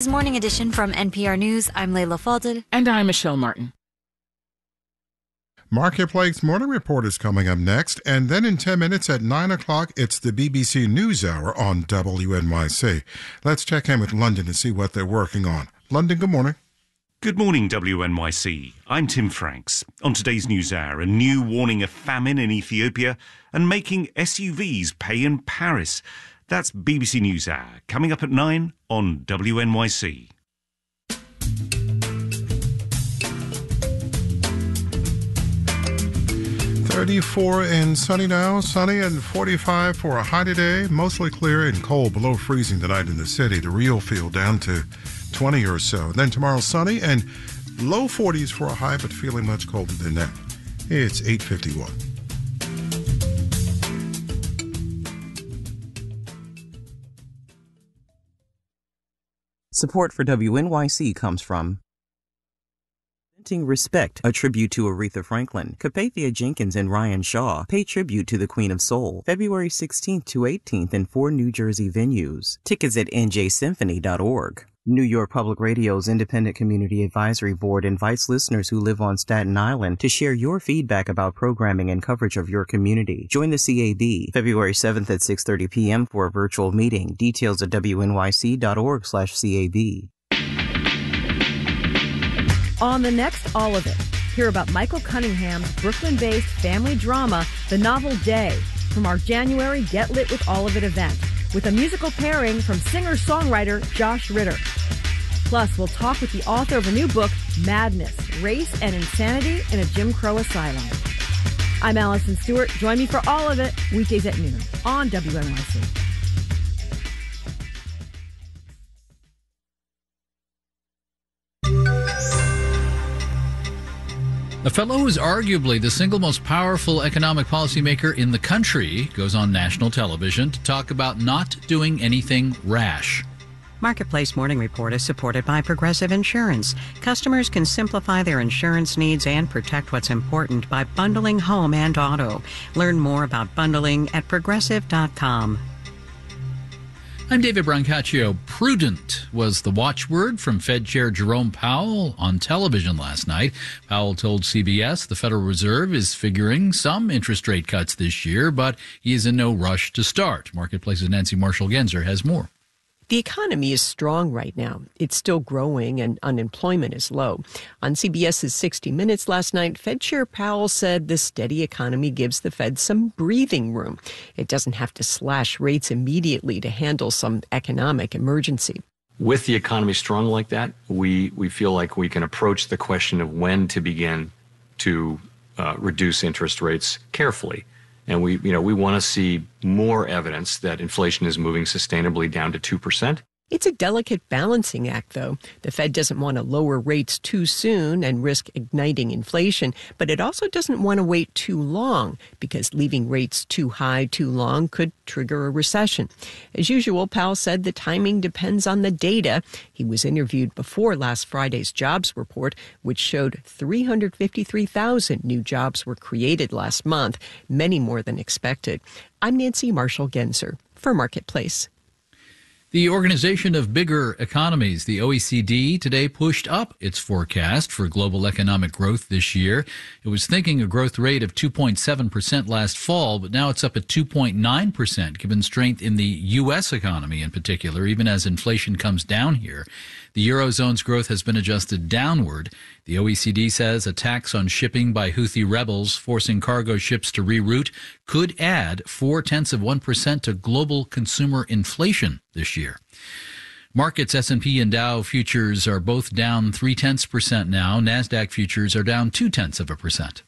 This morning edition from NPR News. I'm Layla Falded. And I'm Michelle Martin. Marketplace Morning Report is coming up next, and then in 10 minutes at 9 o'clock, it's the BBC NewsHour on WNYC. Let's check in with London to see what they're working on. London, good morning. Good morning, WNYC. I'm Tim Franks. On today's NewsHour, a new warning of famine in Ethiopia and making SUVs pay in Paris. That's BBC NewsHour, coming up at 9 on WNYC. 34 and sunny now, sunny and 45 for a high today, mostly clear and cold, below freezing tonight in the city. The real feel down to 20 or so. Then tomorrow sunny and low 40s for a high, but feeling much colder than that. It's 8:51. Support for WNYC comes from Respect, a tribute to Aretha Franklin. Capathia Jenkins and Ryan Shaw pay tribute to the Queen of Soul. February 16th to 18th in 4 New Jersey venues. Tickets at njsymphony.org. New York Public Radio's Independent Community Advisory Board invites listeners who live on Staten Island to share your feedback about programming and coverage of your community. Join the CAB February 7th at 6:30 p.m. for a virtual meeting. Details at wnyc.org/CAB. On the next All of It, hear about Michael Cunningham's Brooklyn-based family drama, The Novel Day, from our January Get Lit with All of It event, with a musical pairing from singer-songwriter Josh Ritter. Plus, we'll talk with the author of a new book, Madness, Race and Insanity in a Jim Crow Asylum. I'm Allison Stewart. Join me for All of It, weekdays at noon on WNYC. A fellow who is arguably the single most powerful economic policymaker in the country goes on national television to talk about not doing anything rash. Marketplace Morning Report is supported by Progressive Insurance. Customers can simplify their insurance needs and protect what's important by bundling home and auto. Learn more about bundling at progressive.com. I'm David Brancaccio. Prudent was the watchword from Fed Chair Jerome Powell on television last night. Powell told CBS the Federal Reserve is figuring some interest rate cuts this year, but he is in no rush to start. Marketplace's Nancy Marshall-Genzer has more. The economy is strong right now. It's still growing and unemployment is low. On CBS's 60 Minutes last night, Fed Chair Powell said the steady economy gives the Fed some breathing room. It doesn't have to slash rates immediately to handle some economic emergency. With the economy strong like that, we feel like we can approach the question of when to begin to reduce interest rates carefully. And we want to see more evidence that inflation is moving sustainably down to 2%. It's a delicate balancing act, though. The Fed doesn't want to lower rates too soon and risk igniting inflation, but it also doesn't want to wait too long because leaving rates too high too long could trigger a recession. As usual, Powell said the timing depends on the data. He was interviewed before last Friday's jobs report, which showed 353,000 new jobs were created last month, many more than expected. I'm Nancy Marshall-Genzer for Marketplace. The Organization of Bigger Economies, the OECD, today pushed up its forecast for global economic growth this year. It was thinking a growth rate of 2.7% last fall, but now it's up at 2.9%, given strength in the U.S. economy in particular, even as inflation comes down here. The Eurozone's growth has been adjusted downward. The OECD says attacks on shipping by Houthi rebels forcing cargo ships to reroute could add 0.4% to global consumer inflation this year. Markets, S&P and Dow futures are both down 0.3% now. NASDAQ futures are down 0.2%.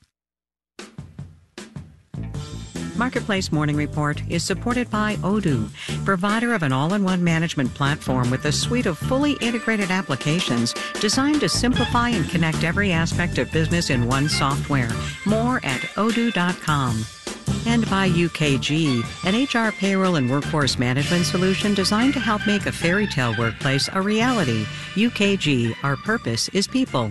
Marketplace Morning Report is supported by Odoo, provider of an all-in-one management platform with a suite of fully integrated applications designed to simplify and connect every aspect of business in one software. More at odoo.com. And by UKG, an HR payroll and workforce management solution designed to help make a fairy tale workplace a reality. UKG, our purpose is people.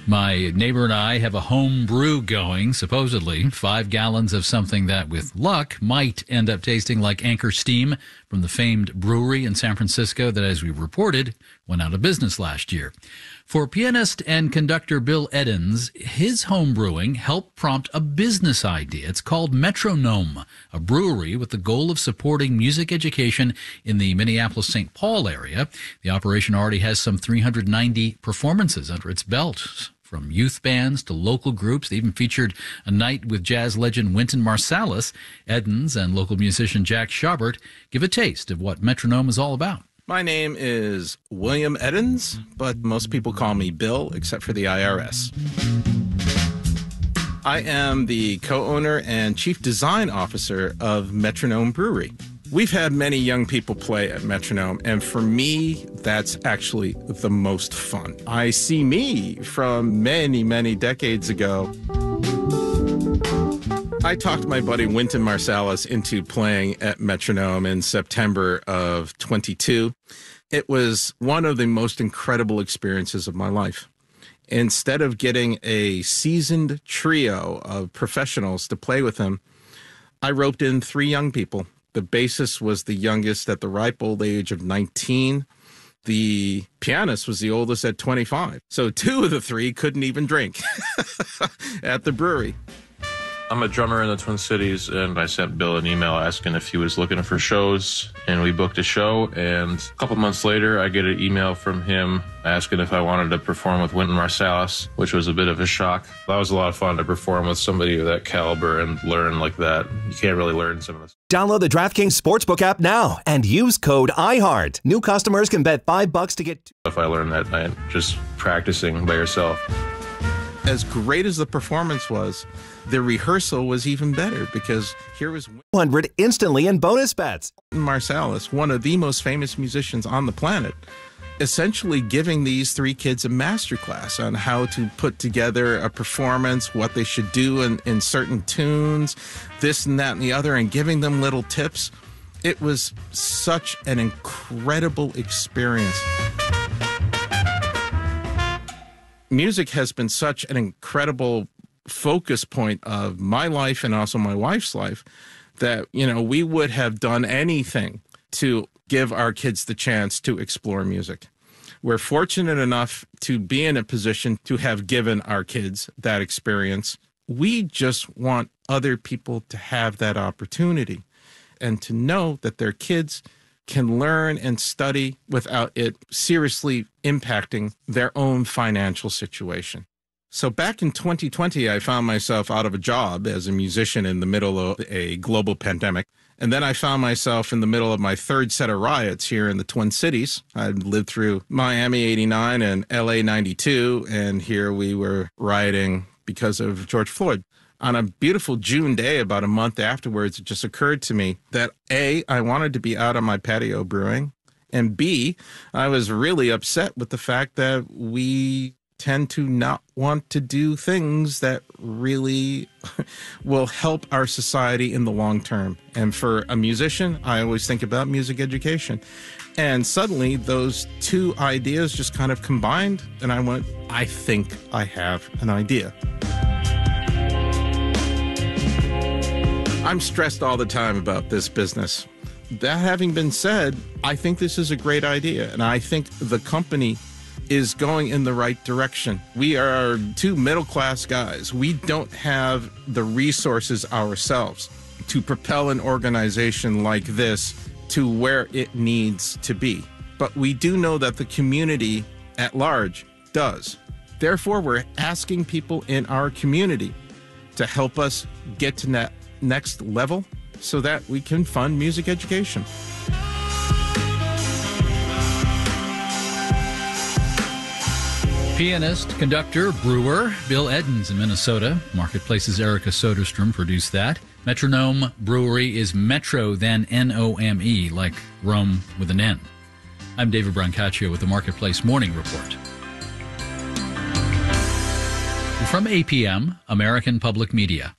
My neighbor and I have a home brew going, supposedly 5 gallons of something that, with luck, might end up tasting like Anchor Steam from the famed brewery in San Francisco that, as we reported, went out of business last year. For pianist and conductor Bill Edens, his home brewing helped prompt a business idea. It's called Metronome, a brewery with the goal of supporting music education in the Minneapolis-St. Paul area. The operation already has some 390 performances under its belt, from youth bands to local groups. They even featured a night with jazz legend Wynton Marsalis. Edens and local musician Jack Schaubert give a taste of what Metronome is all about. My name is William Edens, but most people call me Bill, except for the IRS. I am the co-owner and chief design officer of Metronome Brewery. We've had many young people play at Metronome, and for me, that's actually the most fun. I see me from many, many decades ago. I talked my buddy Wynton Marsalis into playing at Metronome in September of 22. It was one of the most incredible experiences of my life. Instead of getting a seasoned trio of professionals to play with him, I roped in 3 young people. The bassist was the youngest at the ripe old age of 19. The pianist was the oldest at 25. So 2 of the 3 couldn't even drink at the brewery. I'm a drummer in the Twin Cities, and I sent Bill an email asking if he was looking for shows, and we booked a show, and a couple months later, I get an email from him asking if I wanted to perform with Wynton Marsalis, which was a bit of a shock. That was a lot of fun to perform with somebody of that caliber and learn like that. You can't really learn some of this. Download the DraftKings Sportsbook app now and use code IHEART. New customers can bet $5 to get... If I learned that night, just practicing by yourself. As great as the performance was, the rehearsal was even better because here was 100 instantly in bonus bets. Marsalis, one of the most famous musicians on the planet, essentially giving these 3 kids a masterclass on how to put together a performance, what they should do in certain tunes, this and that and the other, and giving them little tips. It was such an incredible experience. Music has been such an incredible focus point of my life and also my wife's life that, we would have done anything to give our kids the chance to explore music. We're fortunate enough to be in a position to have given our kids that experience. We just want other people to have that opportunity and to know that their kids can learn and study without it seriously impacting their own financial situation. So back in 2020, I found myself out of a job as a musician in the middle of a global pandemic. And then I found myself in the middle of my 3rd set of riots here in the Twin Cities. I lived through Miami 89 and LA 92, and here we were rioting because of George Floyd. On a beautiful June day, about a month afterwards, it just occurred to me that A, I wanted to be out on my patio brewing, and B, I was really upset with the fact that we tend to not want to do things that really will help our society in the long term. And for a musician, I always think about music education. And suddenly those 2 ideas just kind of combined, and I went, I think I have an idea. I'm stressed all the time about this business. That having been said, I think this is a great idea, and I think the company is going in the right direction. We are 2 middle-class guys. We don't have the resources ourselves to propel an organization like this to where it needs to be. But we do know that the community at large does. Therefore, we're asking people in our community to help us get to that next level so that we can fund music education. Pianist, conductor, brewer, Bill Edens in Minnesota. Marketplace's Erica Soderstrom produced that. Metronome Brewery is Metro, then N-O-M-E, like Rome with an N. I'm David Brancaccio with the Marketplace Morning Report. From APM, American Public Media.